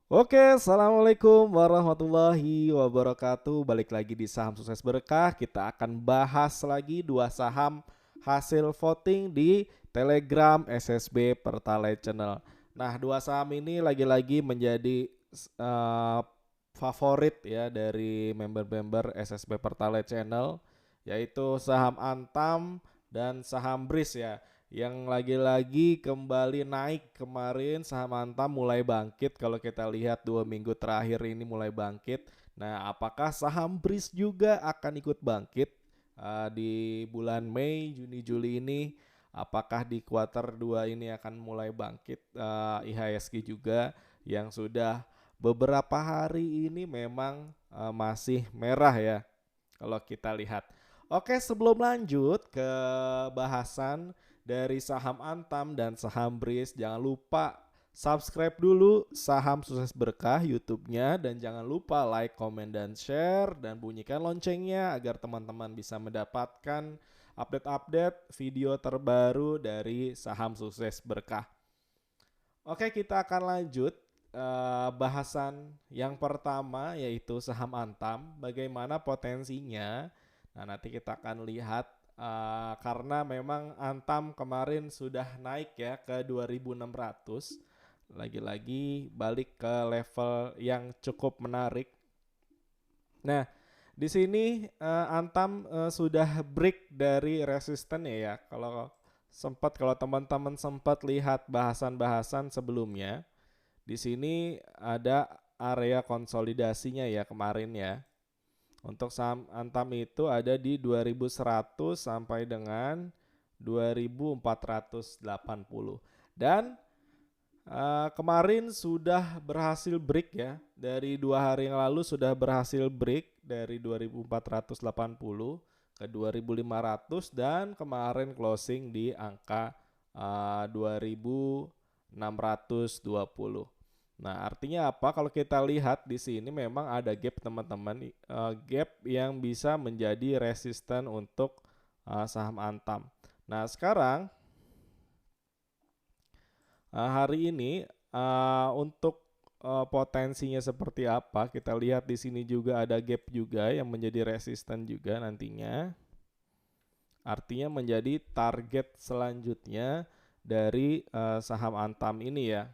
Oke, assalamualaikum warahmatullahi wabarakatuh. Balik lagi di Saham Sukses Berkah. Kita akan bahas lagi dua saham hasil voting di Telegram SSB Pertalite Channel. Nah, dua saham ini lagi-lagi menjadi eh, favorit ya dari member-member SSB Pertalite Channel, yaitu saham Antam dan saham BRIS ya, yang lagi-lagi kembali naik. Kemarin saham Antam mulai bangkit, kalau kita lihat 2 minggu terakhir ini mulai bangkit. Nah, apakah saham BRIS juga akan ikut bangkit di bulan Mei, Juni, Juli ini? Apakah di kuarter 2 ini akan mulai bangkit IHSG juga yang sudah beberapa hari ini memang masih merah ya kalau kita lihat. Oke, sebelum lanjut ke bahasan dari saham Antam dan saham BRIS, jangan lupa subscribe dulu Saham Sukses Berkah YouTube-nya, dan jangan lupa like, komen, dan share, dan bunyikan loncengnya agar teman-teman bisa mendapatkan update-update video terbaru dari Saham Sukses Berkah. Oke, kita akan lanjut bahasan yang pertama, yaitu saham Antam. Bagaimana potensinya? Nah, nanti kita akan lihat karena memang Antam kemarin sudah naik ya ke 2600. Lagi-lagi balik ke level yang cukup menarik. Nah, di sini Antam sudah break dari resisten ya. Kalau teman-teman sempat lihat bahasan-bahasan sebelumnya, di sini ada area konsolidasinya ya kemarin ya. Untuk saham Antam itu ada di 2100 sampai dengan 2480. Dan kemarin sudah berhasil break ya. Dari 2 hari yang lalu sudah berhasil break dari 2480 ke 2500, dan kemarin closing di angka 2620. Nah, artinya apa? Kalau kita lihat di sini memang ada gap teman-teman, gap yang bisa menjadi resisten untuk saham Antam. Nah, sekarang hari ini untuk potensinya seperti apa? Kita lihat di sini juga ada gap juga yang menjadi resisten juga nantinya. Artinya menjadi target selanjutnya dari saham Antam ini ya.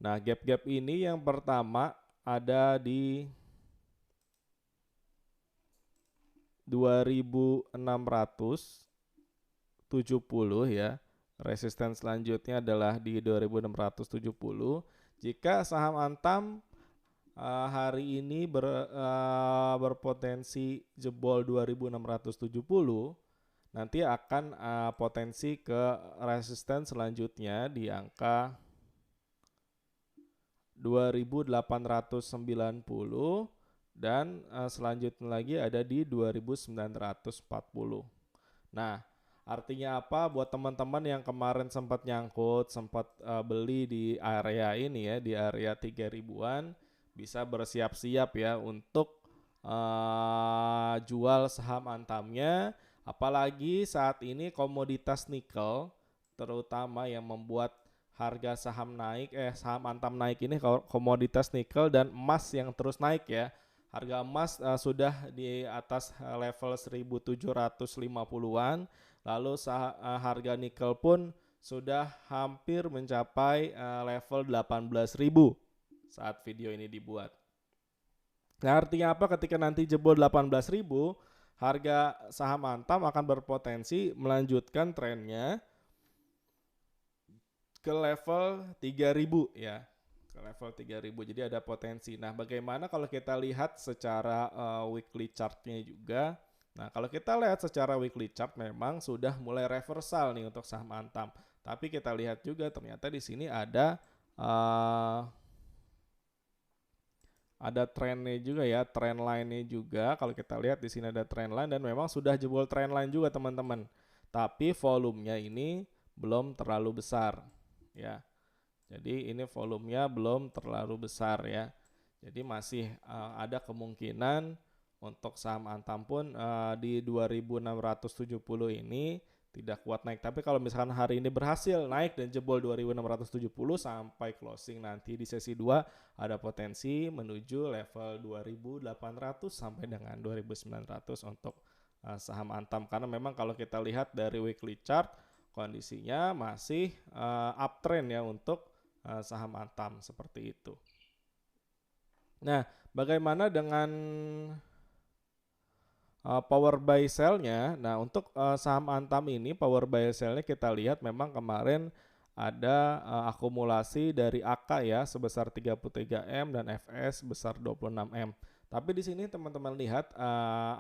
Nah, gap-gap ini yang pertama ada di 2670 ya. Resisten selanjutnya adalah di 2670. Jika saham Antam hari ini berpotensi jebol 2670, nanti akan potensi ke resisten selanjutnya di angka 2890, dan selanjutnya lagi ada di 2940. Nah, artinya apa buat teman-teman yang kemarin sempat nyangkut, sempat beli di area ini ya, di area 3000-an, bisa bersiap-siap ya untuk jual saham Antamnya. Apalagi saat ini komoditas nikel terutama yang membuat harga saham Antam naik ini komoditas nikel dan emas yang terus naik ya. Harga emas sudah di atas level 1750-an, lalu harga nikel pun sudah hampir mencapai level 18.000 saat video ini dibuat. Nah, artinya apa? Ketika nanti jebol 18.000, harga saham Antam akan berpotensi melanjutkan trennya ke level 3000 ya, ke level 3000. Jadi ada potensi. Nah, bagaimana kalau kita lihat secara weekly chartnya juga? Nah, kalau kita lihat secara weekly chart memang sudah mulai reversal nih untuk saham Antam. Tapi kita lihat juga ternyata di sini ada trennya juga ya, trend line-nya juga. Kalau kita lihat di sini ada trend line dan memang sudah jebol trend line juga teman-teman. Tapi volumenya ini belum terlalu besar ya. Jadi ini volumenya belum terlalu besar ya. Jadi masih ada kemungkinan untuk saham Antam pun di 2670 ini tidak kuat naik. Tapi kalau misalkan hari ini berhasil naik dan jebol 2670 sampai closing nanti di sesi 2 ada potensi menuju level 2800 sampai dengan 2900 untuk saham Antam. Karena memang kalau kita lihat dari weekly chart kondisinya masih uptrend ya untuk saham Antam seperti itu. Nah, bagaimana dengan power buy sell-nya? Nah, untuk saham Antam ini power buy sell-nya kita lihat memang kemarin ada akumulasi dari AK ya sebesar 33M dan FS sebesar 26M. Tapi di sini teman-teman lihat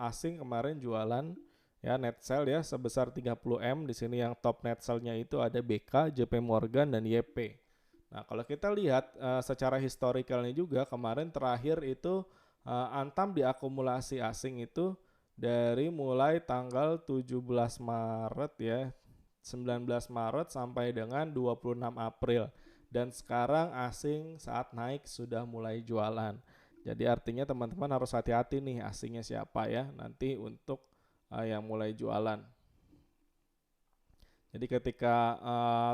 asing kemarin jualan ya net sell ya sebesar 30M. Di sini yang top net sell-nya itu ada BK, JP Morgan dan YP. Nah, kalau kita lihat secara historicalnya juga kemarin terakhir itu Antam diakumulasi asing itu dari mulai tanggal 17 Maret ya, 19 Maret sampai dengan 26 April. Dan sekarang asing saat naik sudah mulai jualan. Jadi artinya teman-teman harus hati-hati nih asingnya siapa ya nanti untuk yang mulai jualan. Jadi ketika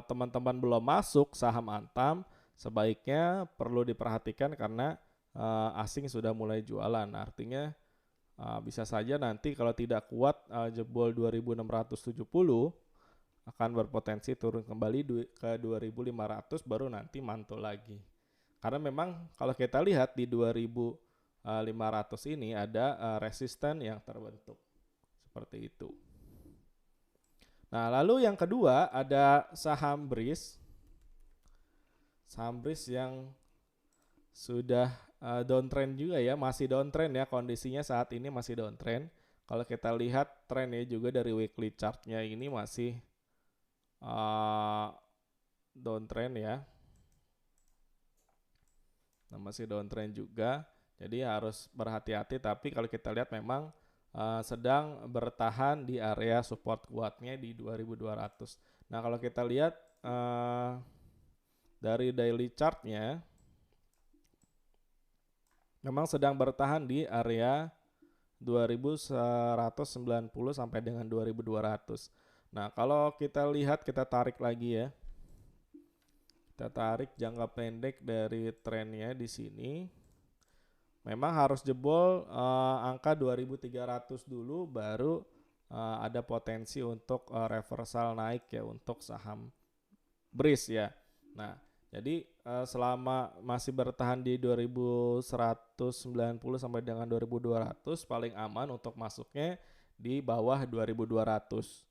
teman-teman belum masuk saham Antam, sebaiknya perlu diperhatikan karena asing sudah mulai jualan. Artinya bisa saja nanti kalau tidak kuat jebol 2670 akan berpotensi turun kembali ke 2500 baru nanti mantul lagi. Karena memang kalau kita lihat di 2500 ini ada resisten yang terbentuk. Seperti itu. Nah, lalu yang kedua ada saham BRIS. Saham BRIS yang sudah downtrend juga ya, masih downtrend ya kondisinya saat ini masih downtrend. Kalau kita lihat trennya juga dari weekly chartnya ini masih downtrend ya. Nah, masih downtrend juga. Jadi harus berhati-hati. Tapi kalau kita lihat memang sedang bertahan di area support kuatnya di 2200. Nah, kalau kita lihat dari daily chartnya memang sedang bertahan di area 2190 sampai dengan 2200. Nah, kalau kita lihat kita tarik lagi ya. Kita tarik jangka pendek dari trennya di sini. Memang harus jebol angka 2300 dulu baru ada potensi untuk reversal naik ya untuk saham BRIS ya. Nah, jadi selama masih bertahan di 2190 sampai dengan 2200 paling aman untuk masuknya di bawah 2200.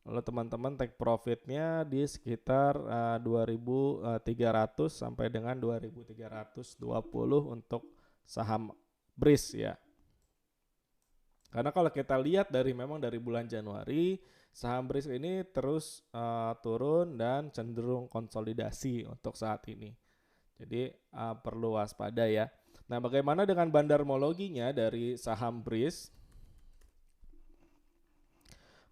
Lalu teman-teman take profitnya di sekitar 2300 sampai dengan 2320 untuk saham BRIS ya. Karena kalau kita lihat memang dari bulan Januari saham BRIS ini terus turun dan cenderung konsolidasi untuk saat ini. Jadi perlu waspada ya. Nah, bagaimana dengan bandarmologinya dari saham BRIS?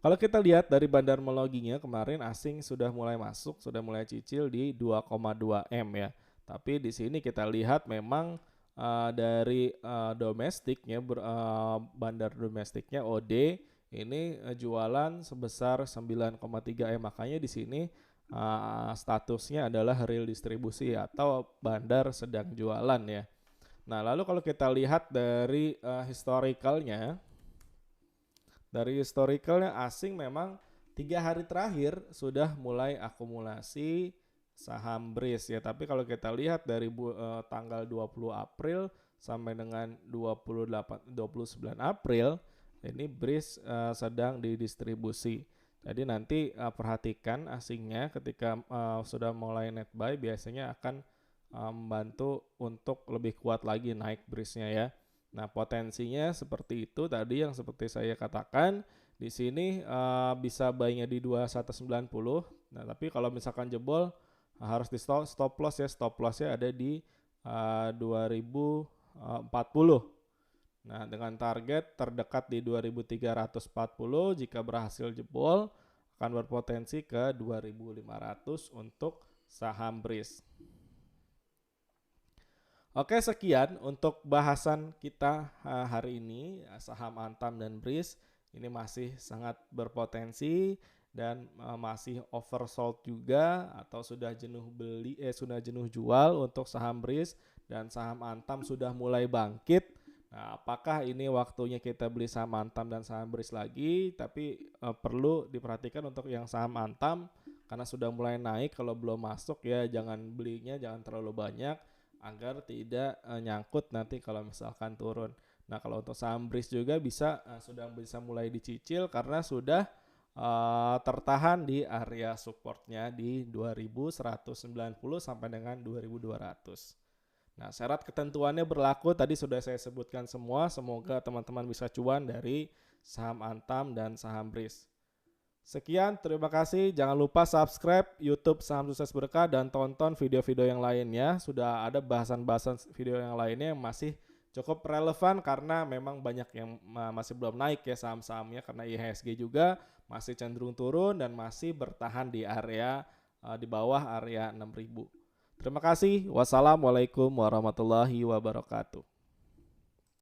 Kalau kita lihat dari bandarmologinya kemarin asing sudah mulai masuk, sudah mulai cicil di 2,2M ya. Tapi di sini kita lihat memang dari domestiknya bandar domestiknya OD ini jualan sebesar 9,3M. Makanya di sini statusnya adalah real distribusi atau bandar sedang jualan ya. Nah, lalu kalau kita lihat dari historicalnya, asing memang 3 hari terakhir sudah mulai akumulasi saham BRIS ya. Tapi kalau kita lihat dari tanggal 20 April sampai dengan 29 April ini BRIS sedang didistribusi. Jadi nanti perhatikan asingnya ketika sudah mulai net buy biasanya akan membantu untuk lebih kuat lagi naik BRIS-nya ya. Nah, potensinya seperti itu tadi yang seperti saya katakan. Di sini bisa buy-nya di 2190. Nah, tapi kalau misalkan jebol harus di stop loss ya. Stop loss-nya ada di 2040. Nah, dengan target terdekat di 2340, jika berhasil jebol akan berpotensi ke 2500 untuk saham BRIS. Oke, sekian untuk bahasan kita hari ini. Saham Antam dan BRIS ini masih sangat berpotensi dan masih oversold juga atau sudah jenuh sudah jenuh jual untuk saham BRIS dan saham Antam sudah mulai bangkit. Nah, apakah ini waktunya kita beli saham Antam dan saham BRIS lagi? Tapi perlu diperhatikan untuk yang saham Antam karena sudah mulai naik. Kalau belum masuk ya jangan belinya, jangan terlalu banyak agar tidak nyangkut nanti kalau misalkan turun. Nah, kalau untuk saham BRIS juga sudah bisa mulai dicicil karena sudah tertahan di area supportnya di 2190 sampai dengan 2200. Nah, syarat ketentuannya berlaku tadi sudah saya sebutkan semua. Semoga teman-teman bisa cuan dari saham Antam dan saham BRIS. Sekian, terima kasih. Jangan lupa subscribe YouTube Saham Sukses Berkah dan tonton video-video yang lainnya. Sudah ada bahasan-bahasan video yang lainnya yang masih cukup relevan karena memang banyak yang masih belum naik ya saham-sahamnya karena IHSG juga masih cenderung turun dan masih bertahan di area di bawah area 6.000. Terima kasih. Wassalamualaikum warahmatullahi wabarakatuh.